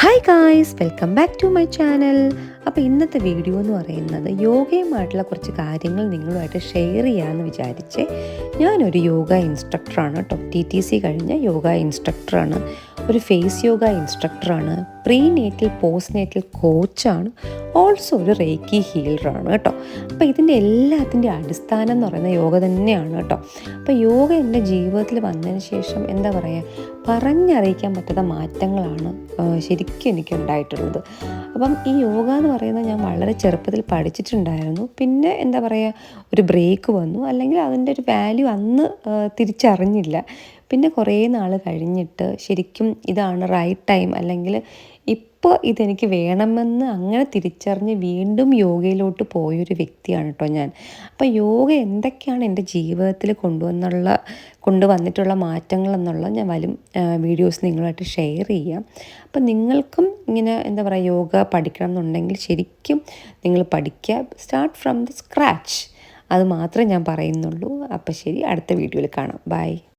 Hi guys, welcome back to my channel. അപ്പോൾ ഇന്നത്തെ video എന്ന് പറയുന്നത് യോഗയുമായിട്ടുള്ള കുറച്ച് കാര്യങ്ങൾ നിങ്ങളുമായിട്ട് ഷെയർ ചെയ്യാമെന്ന് വിചാരിച്ച് ഞാനൊരു യോഗ ഇൻസ്ട്രക്ടറാണ് കേട്ടോ. TTC കഴിഞ്ഞ യോഗ ഇൻസ്ട്രക്ടറാണ്, ഒരു ഫേസ് യോഗ ഇൻസ്ട്രക്ടറാണ്, പ്രീ നേറ്റൽ പോസ്റ്റ് നേറ്റൽ കോച്ചാണ്, ഓൾസോ ഒരു റേക്കി ഹീലറാണ് കേട്ടോ. അപ്പോൾ ഇതിൻ്റെ എല്ലാത്തിൻ്റെ അടിസ്ഥാനം എന്ന് പറയുന്നത് യോഗ തന്നെയാണ് കേട്ടോ. അപ്പോൾ യോഗ എൻ്റെ ജീവിതത്തിൽ വന്നതിന് ശേഷം എന്താ പറയുക, പറഞ്ഞറിയിക്കാൻ പറ്റാത്ത മാറ്റങ്ങളാണ് ശരിക്കും എനിക്കുണ്ടായിട്ടുള്ളത്. അപ്പം ഈ യോഗ എന്ന് പറയുന്നത് ഞാൻ വളരെ ചെറുപ്പത്തിൽ പഠിച്ചിട്ടുണ്ടായിരുന്നു. പിന്നെ എന്താ പറയുക, ഒരു ബ്രേക്ക് വന്നു, അല്ലെങ്കിൽ അതിൻ്റെ ഒരു വാല്യൂ അന്ന് തിരിച്ചറിഞ്ഞില്ല. പിന്നെ കുറേ നാൾ കഴിഞ്ഞിട്ട് ശരിക്കും ഇതാണ് റൈറ്റ് ടൈം, അല്ലെങ്കിൽ ഇപ്പോൾ ഇതെനിക്ക് വേണമെന്ന് അങ്ങനെ തിരിച്ചറിഞ്ഞ് വീണ്ടും യോഗയിലോട്ട് പോയൊരു വ്യക്തിയാണ് കേട്ടോ ഞാൻ. അപ്പോൾ യോഗ എന്തൊക്കെയാണ് എൻ്റെ ജീവിതത്തിൽ കൊണ്ടുവന്നിട്ടുള്ള മാറ്റങ്ങൾ എന്നുള്ളത് ഞാൻ വരും വീഡിയോസ് നിങ്ങളുമായിട്ട് ഷെയർ ചെയ്യാം. അപ്പം നിങ്ങൾക്കും ഇങ്ങനെ എന്താ പറയുക, യോഗ പഠിക്കണം എന്നുണ്ടെങ്കിൽ ശരിക്കും നിങ്ങൾ പഠിക്കുക, സ്റ്റാർട്ട് ഫ്രം ദി സ്ക്രാച്ച്. അത് മാത്രമേ ഞാൻ പറയുന്നുള്ളൂ. അപ്പോൾ ശരി, അടുത്ത വീഡിയോയിൽ കാണാം. ബൈ.